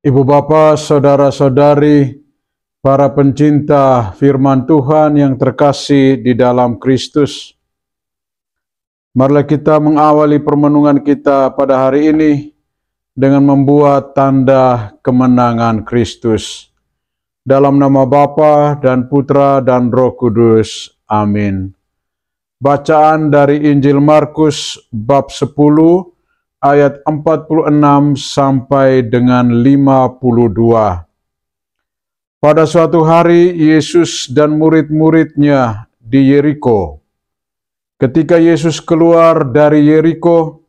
Ibu bapa, saudara-saudari, para pencinta firman Tuhan yang terkasih di dalam Kristus. Marilah kita mengawali permenungan kita pada hari ini dengan membuat tanda kemenangan Kristus. Dalam nama Bapa dan Putra dan Roh Kudus. Amin. Bacaan dari Injil Markus bab 10 ayat 46 sampai dengan 52. Pada suatu hari Yesus dan murid-muridnya di Yeriko. Ketika Yesus keluar dari Yeriko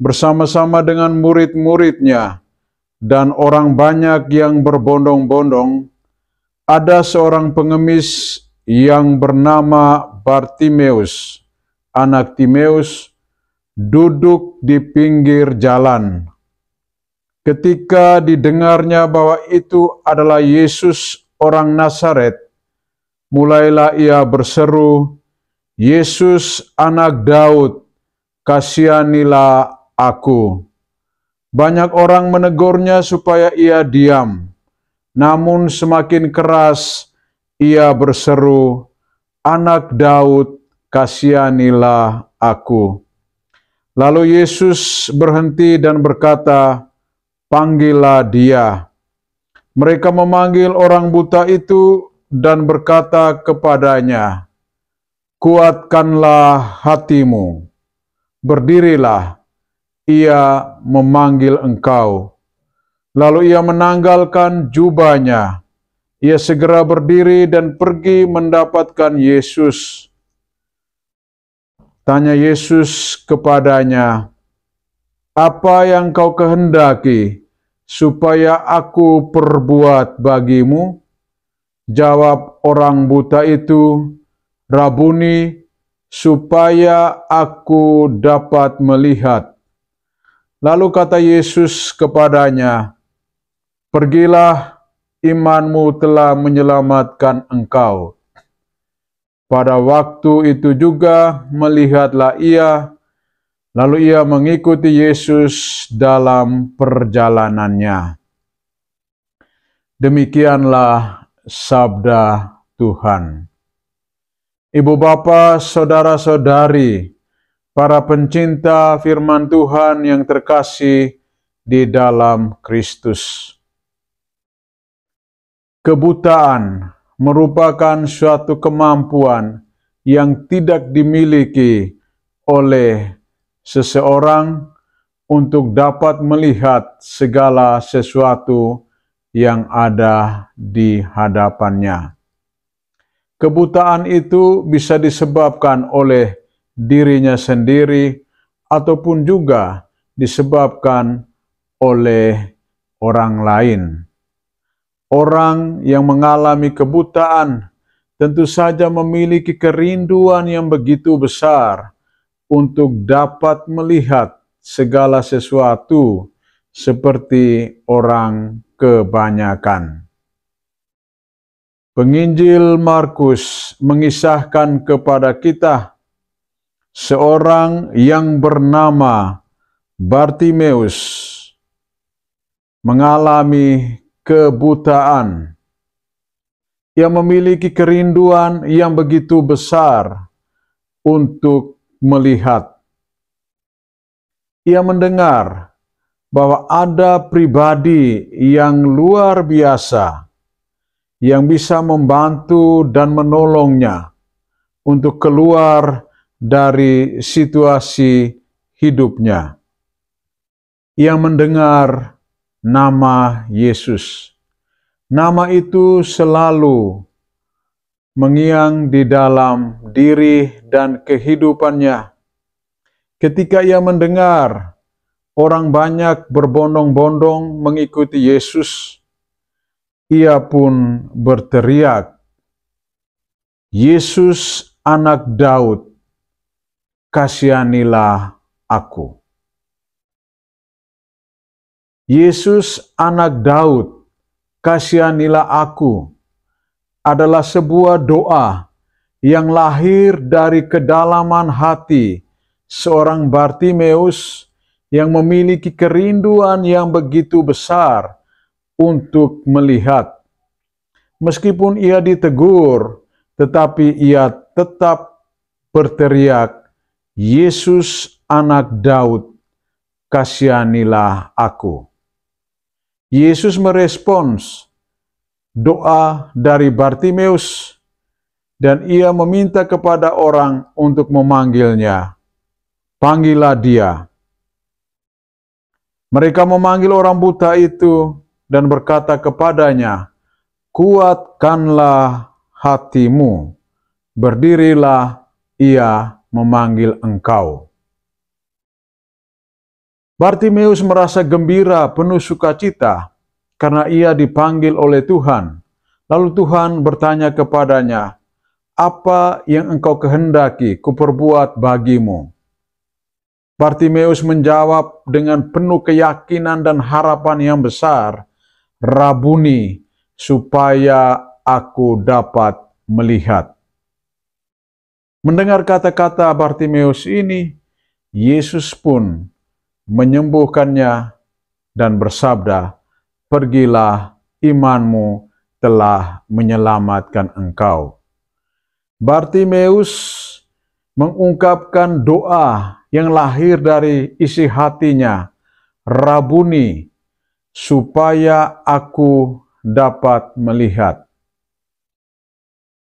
bersama-sama dengan murid-muridnya dan orang banyak yang berbondong-bondong, ada seorang pengemis yang bernama Bartimeus, anak Timeus, duduk di pinggir jalan. Ketika didengarnya bahwa itu adalah Yesus orang Nazaret, mulailah ia berseru, "Yesus anak Daud, kasihanilah aku." Banyak orang menegurnya supaya ia diam, namun semakin keras ia berseru, "Anak Daud, kasihanilah aku." Lalu Yesus berhenti dan berkata, "Panggillah dia." Mereka memanggil orang buta itu dan berkata kepadanya, "Kuatkanlah hatimu, berdirilah, ia memanggil engkau." Lalu ia menanggalkan jubahnya. Ia segera berdiri dan pergi mendapatkan Yesus. Tanya Yesus kepadanya, "Apa yang kau kehendaki supaya aku perbuat bagimu?" Jawab orang buta itu, "Rabuni, supaya aku dapat melihat." Lalu kata Yesus kepadanya, "Pergilah, imanmu telah menyelamatkan engkau." Pada waktu itu juga melihatlah ia, lalu ia mengikuti Yesus dalam perjalanannya. Demikianlah sabda Tuhan. Ibu bapa, saudara-saudari, para pencinta firman Tuhan yang terkasih di dalam Kristus. Kebutaan merupakan suatu kemampuan yang tidak dimiliki oleh seseorang untuk dapat melihat segala sesuatu yang ada di hadapannya. Kebutaan itu bisa disebabkan oleh dirinya sendiri ataupun juga disebabkan oleh orang lain. Orang yang mengalami kebutaan tentu saja memiliki kerinduan yang begitu besar untuk dapat melihat segala sesuatu seperti orang kebanyakan. Penginjil Markus mengisahkan kepada kita seorang yang bernama Bartimeus mengalami kebutaan. Ia memiliki kerinduan yang begitu besar untuk melihat. Ia mendengar bahwa ada pribadi yang luar biasa yang bisa membantu dan menolongnya untuk keluar dari situasi hidupnya. Ia mendengar nama Yesus. Nama itu selalu mengiang di dalam diri dan kehidupannya. Ketika ia mendengar orang banyak berbondong-bondong mengikuti Yesus, ia pun berteriak, "Yesus anak Daud, kasihanilah aku." Yesus anak Daud, kasihanilah aku adalah sebuah doa yang lahir dari kedalaman hati seorang Bartimeus yang memiliki kerinduan yang begitu besar untuk melihat. Meskipun ia ditegur, tetapi ia tetap berteriak, "Yesus, Anak Daud, kasihanilah aku." Yesus merespons doa dari Bartimeus dan ia meminta kepada orang untuk memanggilnya. "Panggillah dia." Mereka memanggil orang buta itu dan berkata kepadanya, "Kuatkanlah hatimu, berdirilah, ia memanggil engkau." Bartimeus merasa gembira, penuh sukacita, karena ia dipanggil oleh Tuhan. Lalu Tuhan bertanya kepadanya, "Apa yang engkau kehendaki kuperbuat bagimu?" Bartimeus menjawab dengan penuh keyakinan dan harapan yang besar, "Rabuni, supaya aku dapat melihat." Mendengar kata-kata Bartimeus ini, Yesus pun menyembuhkannya dan bersabda, "Pergilah, imanmu telah menyelamatkan engkau." Bartimeus mengungkapkan doa yang lahir dari isi hatinya, "Rabuni, supaya aku dapat melihat."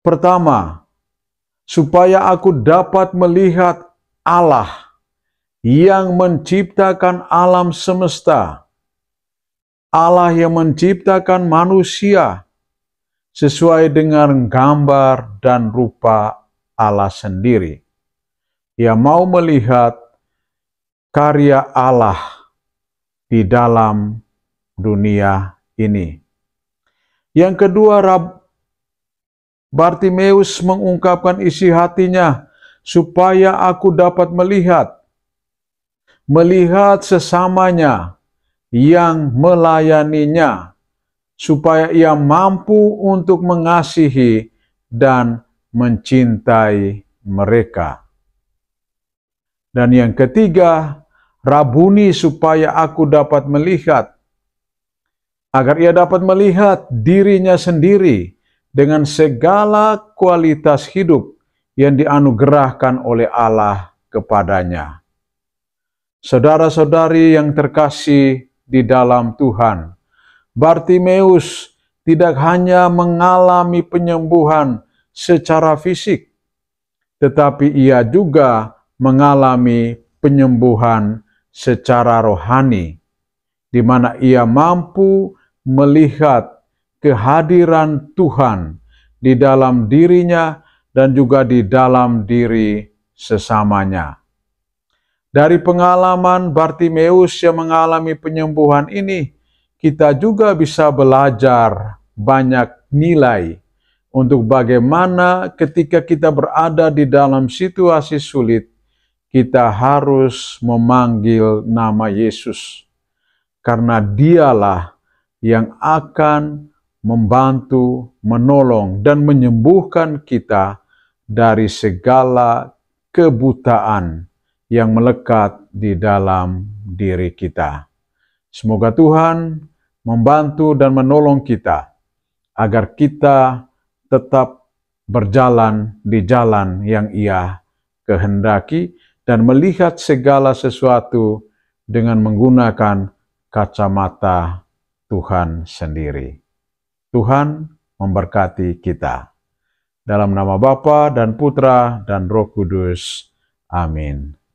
Pertama, supaya aku dapat melihat Allah yang menciptakan alam semesta, Allah yang menciptakan manusia sesuai dengan gambar dan rupa Allah sendiri. Ia mau melihat karya Allah di dalam dunia ini. Yang kedua, Bartimeus mengungkapkan isi hatinya, supaya aku dapat melihat sesamanya yang melayaninya, supaya ia mampu untuk mengasihi dan mencintai mereka. Dan yang ketiga, Rabuni, supaya aku dapat melihat, agar ia dapat melihat dirinya sendiri dengan segala kualitas hidup yang dianugerahkan oleh Allah kepadanya. Saudara-saudari yang terkasih di dalam Tuhan, Bartimeus tidak hanya mengalami penyembuhan secara fisik, tetapi ia juga mengalami penyembuhan secara rohani, di mana ia mampu melihat kehadiran Tuhan di dalam dirinya dan juga di dalam diri sesamanya. Dari pengalaman Bartimeus yang mengalami penyembuhan ini, kita juga bisa belajar banyak nilai untuk bagaimana ketika kita berada di dalam situasi sulit, kita harus memanggil nama Yesus, karena Dialah yang akan membantu, menolong, dan menyembuhkan kita dari segala kebutaan yang melekat di dalam diri kita. Semoga Tuhan membantu dan menolong kita agar kita tetap berjalan di jalan yang Ia kehendaki dan melihat segala sesuatu dengan menggunakan kacamata Tuhan sendiri. Tuhan memberkati kita. Dalam nama Bapa dan Putra dan Roh Kudus. Amin.